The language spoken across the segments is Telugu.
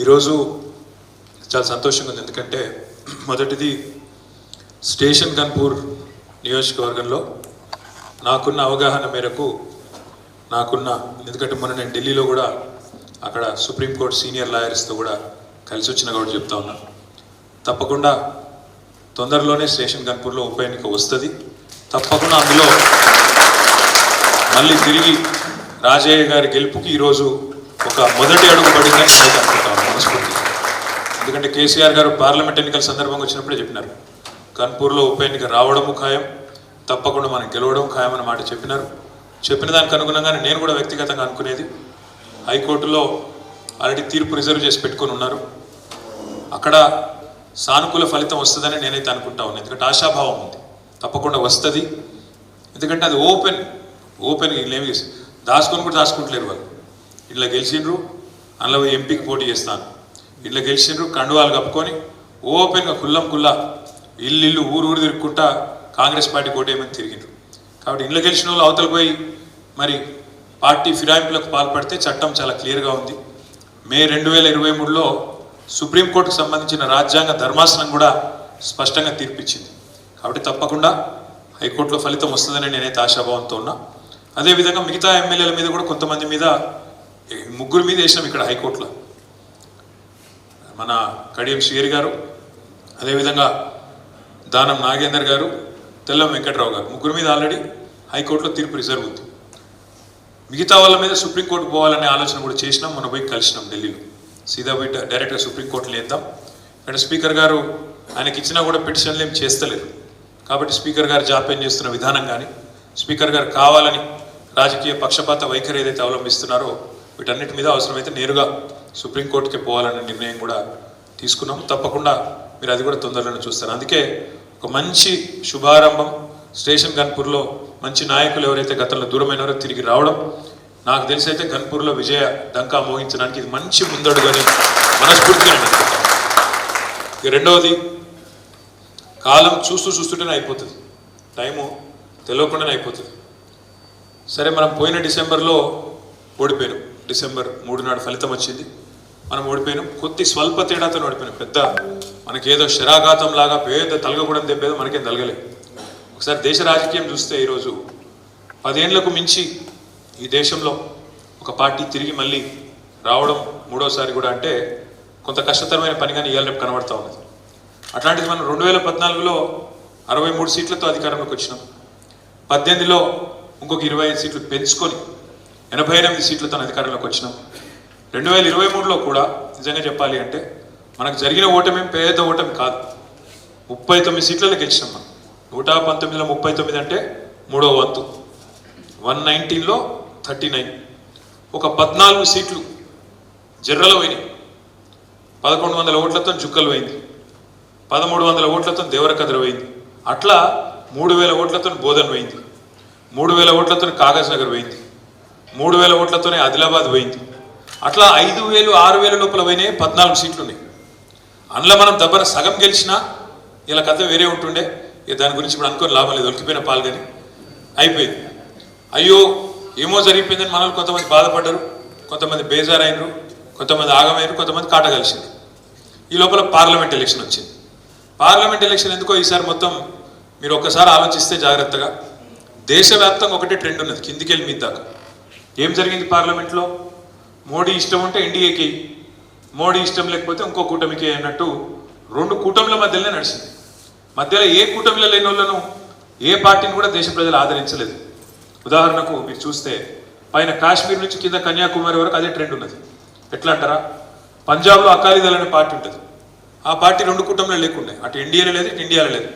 ఈరోజు చాలా సంతోషంగా ఉంది. ఎందుకంటే మొదటిది స్టేషన్ గన్పూర్ నియోజకవర్గంలో నాకున్న అవగాహన మేరకు ఎందుకంటే మొన్న నేను ఢిల్లీలో కూడా అక్కడ సుప్రీంకోర్టు సీనియర్ లాయర్స్తో కూడా కలిసి వచ్చిన కాబట్టి చెప్తా ఉన్నా, తప్పకుండా తొందరలోనే స్టేషన్ గన్పూర్లో ఉప ఎన్నిక వస్తుంది. తప్పకుండా అందులో మళ్ళీ తిరిగి రాజయ్య గారి గెలుపుకి ఈరోజు ఒక మొదటి అడుగు పడిందని నేను అనుకుంటాను మనస్ఫూర్తిగా. ఎందుకంటే కేసీఆర్ గారు పార్లమెంట్ ఎన్నికల సందర్భంగా వచ్చినప్పుడే చెప్పినారు, గన్పూర్లో ఉప ఎన్నిక రావడము ఖాయం, తప్పకుండా మనం గెలవడం ఖాయం అన్న మాట చెప్పినారు. చెప్పిన దానికి అనుగుణంగానే నేను కూడా వ్యక్తిగతంగా అనుకునేది, హైకోర్టులో ఆల్రెడీ తీర్పు రిజర్వ్ చేసి పెట్టుకొని ఉన్నారు, అక్కడ సానుకూల ఫలితం వస్తుందని నేనైతే అనుకుంటా ఉన్నాను. ఎందుకంటే ఆశాభావం ఉంది, తప్పకుండా వస్తుంది. ఎందుకంటే అది ఓపెన్ వీళ్ళేమి దాచుకొని కూడా దాచుకుంటలేరు. వాళ్ళు ఇట్లా గెలిచిండ్రు, అందులో ఎంపీకి పోటీ చేస్తాను, ఇట్లా గెలిచిండ్రు, కండువాలు కప్పుకొని ఓపెన్గా కుల్లా ఇల్లు ఊరు తిరుగుకుంటా కాంగ్రెస్ పార్టీ కోటేమని తిరిగిండ్రు. కాబట్టి ఇళ్ళ గెలిచిన వాళ్ళు అవతలకు పోయి మరి పార్టీ ఫిరాయింపులకు పాల్పడితే చట్టం చాలా క్లియర్గా ఉంది. మే 2023లో సుప్రీంకోర్టుకు సంబంధించిన రాజ్యాంగ ధర్మాసనం కూడా స్పష్టంగా తీర్పిచ్చింది. కాబట్టి తప్పకుండా హైకోర్టులో ఫలితం వస్తుందని నేనైతే ఆశాభావంతో ఉన్నా. అదేవిధంగా మిగతా ఎమ్మెల్యేల మీద కూడా కొంతమంది మీద, 3 మీద వేసినాం ఇక్కడ హైకోర్టులో. మన కడియం శ్రీహరి గారు, అదేవిధంగా దానం నాగేందర్ గారు, తెల్లం వెంకట్రావు గారు, 3 మీద ఆల్రెడీ హైకోర్టులో తీర్పు రిజర్వ్ ఉంది. మిగతా వాళ్ళ మీద సుప్రీంకోర్టు పోవాలనే ఆలోచన కూడా చేసినాం. మనం పోయి కలిసినాం ఢిల్లీలో, సీదా పోయి డైరెక్ట్గా సుప్రీంకోర్టులో వేద్దాం. ఇక్కడ స్పీకర్ గారు ఆయనకి ఇచ్చినా కూడా పిటిషన్లు ఏం చేస్తలేరు. కాబట్టి స్పీకర్ గారు జాప్యం చేస్తున్న విధానం కానీ, స్పీకర్ గారు కావాలని రాజకీయ పక్షపాత వైఖరి ఏదైతే అవలంబిస్తున్నారో వీటన్నిటి మీద అవసరమైతే నేరుగా సుప్రీంకోర్టుకి పోవాలనే నిర్ణయం కూడా తీసుకున్నాము. తప్పకుండా మీరు అది కూడా తొందరలోనే చూస్తారు. అందుకే ఒక మంచి శుభారంభం స్టేషన్ గన్పూర్లో మంచి నాయకులు ఎవరైతే గతంలో దూరమైనారో తిరిగి రావడం, నాకు తెలిసి అయితే గన్పూర్లో విజయ డంకా మోగించడానికి ఇది మంచి ముందడుగని మనస్ఫూర్తిగా నేను అనుకుంటాను. రెండవది, కాలం చూస్తుంటేనే అయిపోతుంది, టైము తెలియకుండానే అయిపోతుంది. సరే, మనం పోయిన డిసెంబర్లో ఓడిపోయాం. డిసెంబర్ 3 నాడు ఫలితం వచ్చింది, మనం ఓడిపోయినాం. కొద్ది స్వల్ప తేడాతో ఓడిపోయినాం. పెద్ద మనకేదో శరాఘాతం లాగా పేద తలగకూడని తెప్పేదో మనకేం తలగలేదు. ఒకసారి దేశ రాజకీయం చూస్తే ఈరోజు 10 ఏళ్లకు మించి ఈ దేశంలో ఒక పార్టీ తిరిగి మళ్ళీ రావడం మూడోసారి కూడా అంటే కొంత కష్టతరమైన పనిగానే ఇవాళ రేపు కనబడతా ఉన్నది. అట్లాంటిది మనం 2014లో 63 సీట్లతో అధికారంలోకి వచ్చినాం. 18లో ఇంకొక 25 సీట్లు పెంచుకొని 88 సీట్లతో అధికారంలోకి వచ్చినాం. 2023లో కూడా నిజంగా చెప్పాలి అంటే మనకు జరిగిన ఓటమి పేద ఓటమి కాదు, 39 సీట్లలో గెలిచినాం మనం. 119లో 39 అంటే 3వ వంతు, 119లో 39. ఒక 14 సీట్లు జర్రలో పోయినాయి. 1100 ఓట్లతో జుక్కలు పోయింది, 1300 ఓట్లతో దేవరకద్ర పోయింది, అట్లా 3000 ఓట్లతో బోధన్ పోయింది, 3000 ఓట్లతో కాగజ్ నగర్ పోయింది, 3000 ఓట్లతోనే ఆదిలాబాద్ పోయింది. అట్లా 5000, 6000 లోపల పోయినాయి 14 సీట్లు ఉన్నాయి. అందులో మనం దబ్బర సగం గెలిచినా ఇలా కథ వేరే ఉంటుండే. దాని గురించి ఇప్పుడు అనుకోని లాభం లేదు, ఒలికిపోయిన పాలు కానీ అయిపోయింది. అయ్యో ఏమో జరిగిపోయిందని మనల్ని కొంతమంది బాధపడ్డారు, కొంతమంది బేజారైనరు, కొంతమంది ఆగమైనరు, కొంతమంది కాట కలిసింది. ఈ లోపల పార్లమెంట్ ఎలక్షన్ వచ్చింది. పార్లమెంట్ ఎలక్షన్ ఎందుకో ఈసారి మొత్తం మీరు ఒక్కసారి ఆలోచిస్తే జాగ్రత్తగా, దేశవ్యాప్తంగా ఒకటే ట్రెండ్ ఉన్నది, కిందికి వెళ్ళి మీద దాకా. ఏం జరిగింది పార్లమెంట్లో? మోడీ ఇష్టం ఉంటే ఎన్డీఏకి, మోడీ ఇష్టం లేకపోతే ఇంకో కూటమికి అన్నట్టు 2 కూటమిల మధ్యలోనే నడిచింది. మధ్యలో ఏ కూటమిలో లేని వాళ్ళను ఏ పార్టీని కూడా దేశ ప్రజలు ఆదరించలేదు. ఉదాహరణకు మీరు చూస్తే పైన కాశ్మీర్ నుంచి కింద కన్యాకుమారి వరకు అదే ట్రెండ్ ఉన్నది. ఎట్లా అంటారా, పంజాబ్లో అకాలీదళ్ అనే పార్టీ ఉంటుంది, ఆ పార్టీ 2 కూటమిలో లేకుండే, అటు ఎన్డీఏలో లేదు, ఇటు ఇండియాలో లేదు,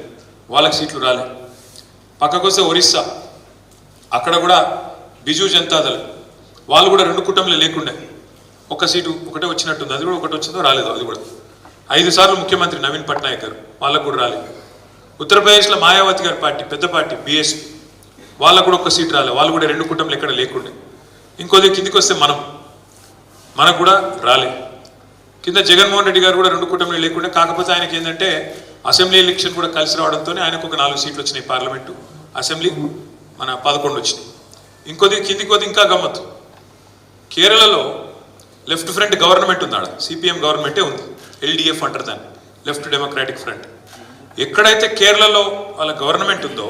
వాళ్ళకి సీట్లు రాలేదు. పక్కకు వస్తే ఒరిస్సా, అక్కడ కూడా బిజు జనతాదళ్, వాళ్ళు కూడా 2 కూటమిలో లేకుండే, ఒక సీటు ఒకటే వచ్చినట్టుంది, అది కూడా ఒకటి వచ్చిందో రాలేదు. అది కూడా 5 సార్లు ముఖ్యమంత్రి నవీన్ పట్నాయక్ గారు, వాళ్ళకు కూడా రాలేదు. ఉత్తరప్రదేశ్లో మాయావతి గారి పార్టీ, పెద్ద పార్టీ బీఎస్పీ, వాళ్ళకు కూడా ఒక్క సీటు రాలేదు, వాళ్ళు కూడా 2 కూటమిలు ఎక్కడ లేకుండే. ఇంకోది కిందికి వస్తే మనకు కూడా రాలేదు. కింద జగన్మోహన్ రెడ్డి గారు కూడా 2 కూటమిలు లేకుండే. కాకపోతే ఆయనకి ఏంటంటే అసెంబ్లీ ఎలక్షన్ కూడా కలిసి రావడంతో ఆయనకు ఒక 4 సీట్లు వచ్చినాయి పార్లమెంటు, అసెంబ్లీ మన 11 వచ్చినాయి. ఇంకొద్ది కిందికి పోతే ఇంకా గమ్మత్తు, కేరళలో లెఫ్ట్ ఫ్రంట్ గవర్నమెంట్ ఉంది, ఆడ సిపిఎం గవర్నమెంటే ఉంది, ఎల్డిఎఫ్ అంటారు దాన్ని, లెఫ్ట్ డెమోక్రాటిక్ ఫ్రంట్. ఎక్కడైతే కేరళలో వాళ్ళ గవర్నమెంట్ ఉందో,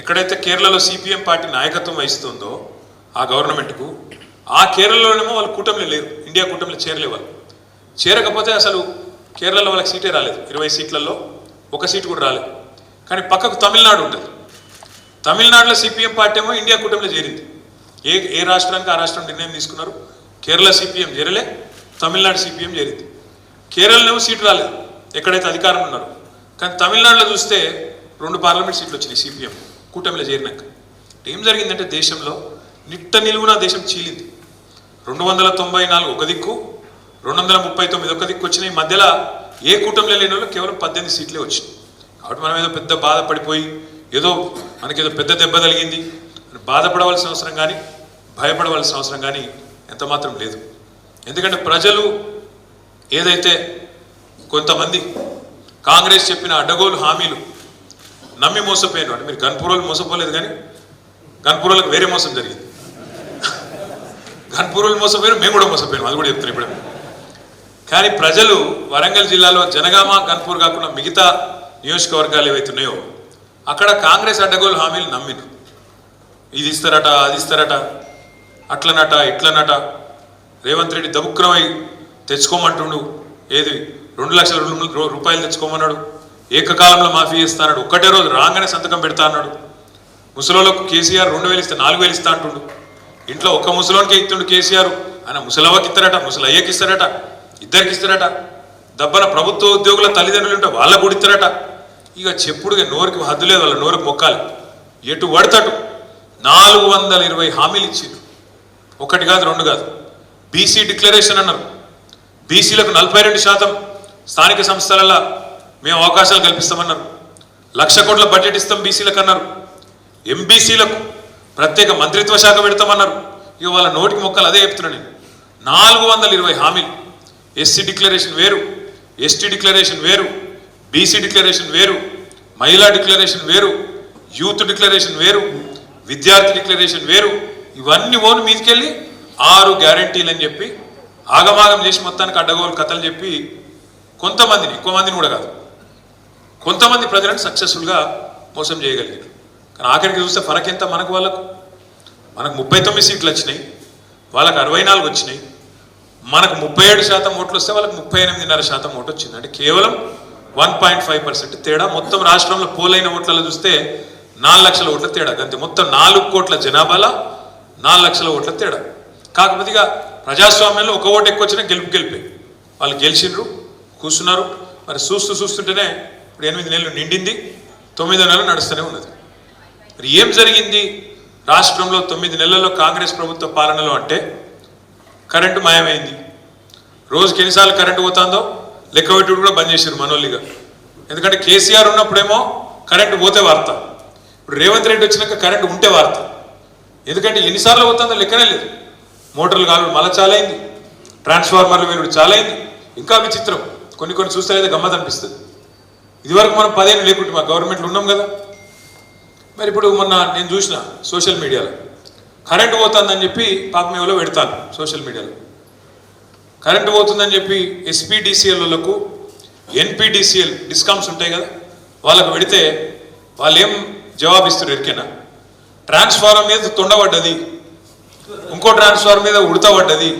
ఎక్కడైతే కేరళలో సిపిఎం పార్టీ నాయకత్వం వహిస్తుందో ఆ గవర్నమెంట్కు, ఆ కేరళలోనేమో వాళ్ళు కూటమిలో లేరు, ఇండియా కూటమిలో చేరలే వాళ్ళు. చేరకపోతే అసలు కేరళలో వాళ్ళకి సీటే రాలేదు, 20 సీట్లలో 1 సీటు కూడా రాలేదు. కానీ పక్కకు తమిళనాడు ఉంటుంది, తమిళనాడులో సిపిఎం పార్టీ ఏమో ఇండియా కూటమిలో చేరింది. ఏ రాష్ట్రానికి ఆ రాష్ట్రం నిర్ణయం తీసుకున్నారు, కేరళ సిపిఎం చేరలే, తమిళనాడు సిపిఎం చేరింది. కేరళలో సీటు రాలేదు ఎక్కడైతే అధికారం ఉన్నారు. కానీ తమిళనాడులో చూస్తే 2 పార్లమెంట్ సీట్లు వచ్చినాయి సిపిఎం కూటమిలో చేరినాక. ఏం జరిగిందంటే దేశంలో నిట్ట నిలువున దేశం చీలింది. 294 ఒక దిక్కు, 239 ఒక దిక్కు వచ్చినాయి. మధ్యలో ఏ కూటమిలో లేని వాళ్ళు కేవలం 18 సీట్లే వచ్చినాయి. కాబట్టి మనం ఏదో పెద్ద బాధపడిపోయి ఏదో మనకేదో పెద్ద దెబ్బ తగిలింది బాధపడవలసిన అవసరం కానీ భయపడవలసిన అవసరం కానీ ఎంత మాత్రం లేదు. ఎందుకంటే ప్రజలు ఏదైతే కొంతమంది కాంగ్రెస్ చెప్పిన అడ్డగోలు హామీలు నమ్మి మోసపోయారు. అంటే మీరు గన్పూర్లో మోసపోలేదు, కానీ గన్పూర్లకు వేరే మోసం జరిగింది. గన్పూర్లు మోసపోయారు, మేము కూడా మోసపోయాం, అది కూడా చెప్తున్నాం ఇప్పుడు. కానీ ప్రజలు వరంగల్ జిల్లాలో జనగామ, గన్పూర్ కాకుండా మిగతా నియోజకవర్గాలు ఏవైతున్నాయో అక్కడ కాంగ్రెస్ అడ్డగోలు హామీలు నమ్మిరు. ఇది ఇస్తారట, అది ఇస్తారట, అట్లనట, ఇట్లనట. రేవంత్ రెడ్డి దబుక్రమై తెచ్చుకోమంటుండు, ఏది 2 లక్షల రూపాయలు తెచ్చుకోమన్నాడు, ఏకకాలంలో మాఫీ చేస్తాడు, ఒక్కటే రోజు రాగానే సంతకం పెడతా అన్నాడు. ముసలోళ్ళకు కేసీఆర్ 2000 ఇస్తే 4000 ఇస్తా అంటుండు. ఇంట్లో ఒక్క ముసలోనికే ఇస్తుండు కేసీఆర్, ఆయన ముసలవ్వకి ఇస్తారట, ముసలయ్యకి ఇస్తారట, ఇద్దరికి ఇస్తారట. దబ్బన ప్రభుత్వ ఉద్యోగుల తల్లిదండ్రులు ఉంటే వాళ్ళకు కూడా ఇస్తారట. ఇక చెప్పుడుగా నోరుకి హద్దు లేదు, వాళ్ళ నోరుకి మొక్కాలి. ఎటు పడతాడు 420 హామీలు ఇచ్చిండు, 1 కాదు 2 కాదు. బీసీ డిక్లరేషన్ అన్నారు, బీసీలకు 42% స్థానిక సంస్థలలో మేము అవకాశాలు కల్పిస్తామన్నారు. 1,00,000 కోట్ల బడ్జెట్ ఇస్తాం బీసీలకు అన్నారు. ఎంబీసీలకు ప్రత్యేక మంత్రిత్వ శాఖ పెడతామన్నారు. ఇక వాళ్ళ నోటికి మొక్కలు అదే చెప్తున్నాను నేను. 420 హామీలు. ఎస్సీ డిక్లరేషన్ వేరు, ఎస్టీ డిక్లరేషన్ వేరు, బీసీ డిక్లరేషన్ వేరు, మహిళా డిక్లరేషన్ వేరు, యూత్ డిక్లరేషన్ వేరు, విద్యార్థి డిక్లరేషన్ వేరు. ఇవన్నీ ఓను మీదకెళ్ళి 6 గ్యారంటీలు అని చెప్పి ఆగమాగం చేసి మొత్తానికి అడ్డగోలు కథలు చెప్పి కొంతమందిని, ఎక్కువ మందిని కూడా కాదు, కొంతమంది ప్రజలను సక్సెస్ఫుల్గా మోసం చేయగలిగారు. కానీ ఆఖరికి చూస్తే ఫరక్ ఎంత మనకు వాళ్ళకు. మనకు 39 సీట్లు వచ్చినాయి, వాళ్ళకు 64 వచ్చినాయి. మనకు 37% ఓట్లు వస్తే వాళ్ళకి 38.5% ఓటు వచ్చింది. అంటే కేవలం 1.5% తేడా. మొత్తం రాష్ట్రంలో పోలైన ఓట్లలో చూస్తే 4 లక్షల ఓట్ల తేడా. అంతే, మొత్తం 4 కోట్ల జనాభాలో 4 లక్షల ఓట్ల తేడా. కాకపోతే ఇక ప్రజాస్వామ్యంలో 1 ఓటు ఎక్కువ వచ్చినా గెలిపే. వాళ్ళు గెలిచిండ్రు, కూర్చున్నారు. మరి చూస్తుంటేనే ఇప్పుడు 8 నెలలు నిండింది, 9వ నెల నడుస్తూనే ఉన్నది. మరి ఏం జరిగింది రాష్ట్రంలో 9 నెలల్లో కాంగ్రెస్ ప్రభుత్వ పాలనలో అంటే? కరెంటు మాయమైంది. రోజుకి ఎన్నిసార్లు కరెంటు పోతుందో లెక్క పెట్టుడు కూడా బంద్ చేశారు మనోళ్ళిగా. ఎందుకంటే కేసీఆర్ ఉన్నప్పుడేమో కరెంటు పోతే వార్త, ఇప్పుడు రేవంత్ రెడ్డి వచ్చినాక కరెంటు ఉంటే వార్త. ఎందుకంటే ఎన్నిసార్లు పోతుందో లెక్కనే లేదు. మోటార్లు కాలు మళ్ళీ చాలా అయింది, ట్రాన్స్ఫార్మర్లు వేరుడు చాలా అయింది. ఇంకా విచిత్రం, కొన్ని చూస్తే అయితే గమ్మత్ అనిపిస్తుంది. ఇదివరకు మనం 10 ఏళ్ళు లేకుంటే మా గవర్నమెంట్లో ఉన్నాం కదా. మరి ఇప్పుడు మొన్న నేను చూసిన సోషల్ మీడియాలో కరెంటు పోతుందని చెప్పి పాపం ఎవరో పెడతాను సోషల్ మీడియాలో. కరెంటు పోతుందని చెప్పి ఎస్పీడీసీఎల్లకు ఎన్పీడీసీఎల్ డిస్కౌంట్స్ ఉంటాయి కదా, వాళ్ళకు పెడితే వాళ్ళు ఏం జవాబు ఇస్తారు ఎరికేనా? ట్రాన్స్ఫార్మర్ మీద తొండబడ్డది, ఇంకో ట్రాన్స్ఫార్మర్ మీద ఉడతబడ్డది.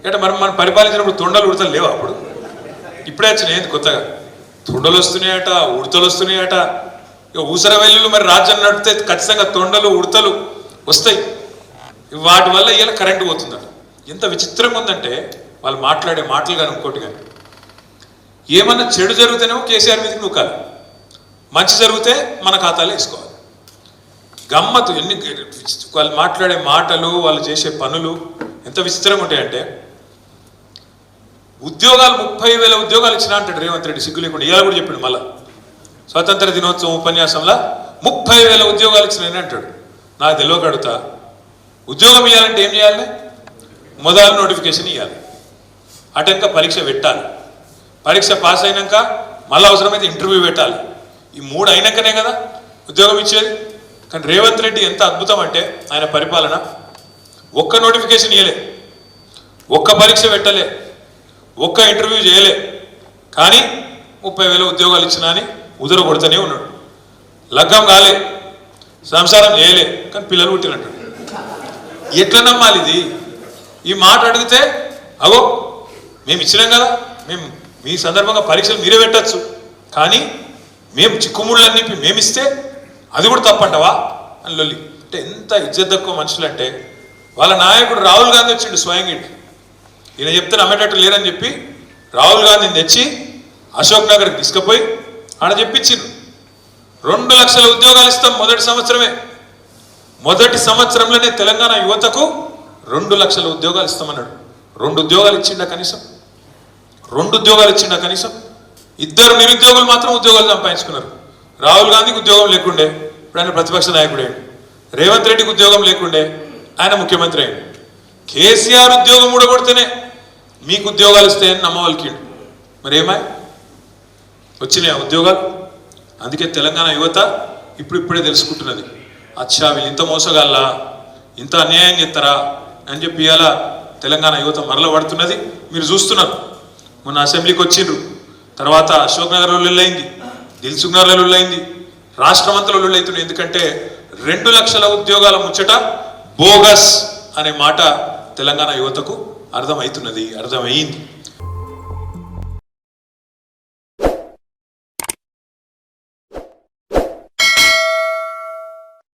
అంటే మనం పరిపాలించినప్పుడు తొండలు ఉడతలు లేవా? అప్పుడు ఇప్పుడే వచ్చినాయి కొత్తగా తొండలు వస్తున్నాయట, ఉడతలు వస్తున్నాయట. ఇక ఊసర వెల్లులు మరి రాజ్యం నడిపితే ఖచ్చితంగా తొండలు ఉడతలు వస్తాయి. వాటి వల్ల ఇలా కరెంటు పోతుందట. ఎంత విచిత్రంగా ఉందంటే వాళ్ళు మాట్లాడే మాటలు కానీ ఇంకోటి కానీ. ఏమన్నా చెడు జరిగితేనేమో కేసీఆర్ మీదకి నూకాలి, మంచి జరిగితే మన ఖాతాలో వేసుకోవాలి. గమ్మత్తు ఎన్ని వాళ్ళు మాట్లాడే మాటలు, వాళ్ళు చేసే పనులు ఎంత విచిత్రంగా ఉంటాయంటే, ఉద్యోగాలు 30,000 ఉద్యోగాలు ఇచ్చినా అంటాడు రేవంత్ రెడ్డి సిగ్గు లేకుండా. ఇవాళ కూడా చెప్పిండు మళ్ళా స్వాతంత్ర దినోత్సవం ఉపన్యాసంలో 30,000 ఉద్యోగాలు ఇచ్చినాయని అంటాడు. నాకు తెలియక అడుగుతా, ఉద్యోగం ఇవ్వాలంటే ఏం చేయాలి? మొదలు నోటిఫికేషన్ ఇవ్వాలి, అటెంక పరీక్ష పెట్టాలి, పరీక్ష పాస్ అయినాక మళ్ళీ అవసరమైతే ఇంటర్వ్యూ పెట్టాలి. ఈ 3 అయినాకనే కదా ఉద్యోగం ఇచ్చేది. కానీ రేవంత్ రెడ్డి ఎంత అద్భుతం అంటే ఆయన పరిపాలన, ఒక్క నోటిఫికేషన్ ఇవ్వలే, ఒక్క పరీక్ష పెట్టలే, ఒక్క ఇంటర్వ్యూ చేయలే, కానీ 30,000 ఉద్యోగాలు ఇచ్చినా అని ఉదర కొడుతూనే ఉన్నాడు. లగ్గం కాలే, సంసారం చేయలే, కానీ పిల్లలు పుట్టినట్టు. ఎట్లా నమ్మాలి ఇది? ఈ మాట అడిగితే అగో మేము ఇచ్చినాం కదా, మేము మీ సందర్భంగా పరీక్షలు మీరే పెట్టచ్చు, కానీ మేము చిక్కుముళ్ళన్నీ మేమిస్తే అది కూడా తప్పంటవా అని లొల్లి. అంటే ఎంత ఇజ్జత్ తక్కువ మనుషులు అంటే, వాళ్ళ నాయకుడు రాహుల్ గాంధీ వచ్చిండు స్వయంగా ఇంటి. ఈయన చెప్తే నమ్మేటట్టు లేరని చెప్పి రాహుల్ గాంధీని తెచ్చి అశోక్ నగర్కి తీసుకుపోయి ఆడ చెప్పించిండ్రు 2 లక్షల ఉద్యోగాలు ఇస్తాం మొదటి సంవత్సరంలోనే తెలంగాణ యువతకు 2 లక్షల ఉద్యోగాలు ఇస్తామన్నాడు. 2 ఉద్యోగాలు ఇచ్చిండా కనీసం? 2 ఉద్యోగాలు ఇచ్చిండా కనీసం? 2 నిరుద్యోగులు మాత్రం ఉద్యోగాలు సంపాదించుకున్నారు. రాహుల్ గాంధీకి ఉద్యోగం లేకుండే, ఇప్పుడు ఆయన ప్రతిపక్ష నాయకుడే. రేవంత్ రెడ్డికి ఉద్యోగం లేకుండే, ఆయన ముఖ్యమంత్రి అయ్యాడు. కేసీఆర్ ఉద్యోగం ఊడగొడితేనే మీకు ఉద్యోగాలు ఇస్తాయని నమ్మవలికిండు. మరి ఏమాయ్ వచ్చినాయి ఉద్యోగాలు? అందుకే తెలంగాణ యువత ఇప్పుడిప్పుడే తెలుసుకుంటున్నది, అచ్చా వీళ్ళు ఇంత మోసగాళ్ళ, ఇంత అన్యాయం చేస్తారా అని చెప్పి ఇలా తెలంగాణ యువత మరల పడుతున్నది. మీరు చూస్తున్నారు, మొన్న అసెంబ్లీకి వచ్చిండ్రు, తర్వాత అశోక్ నగర్లో లొల్లైంది, దిల్సుఖ్ నగర్లో లొల్లైంది, రాష్ట్రమంతలో లొల్లైతున్నాయి. ఎందుకంటే 2 లక్షల ఉద్యోగాల ముచ్చట బోగస్ అనే మాట తెలంగాణ యువతకు అర్థమవుతున్నది, అర్థమైంది.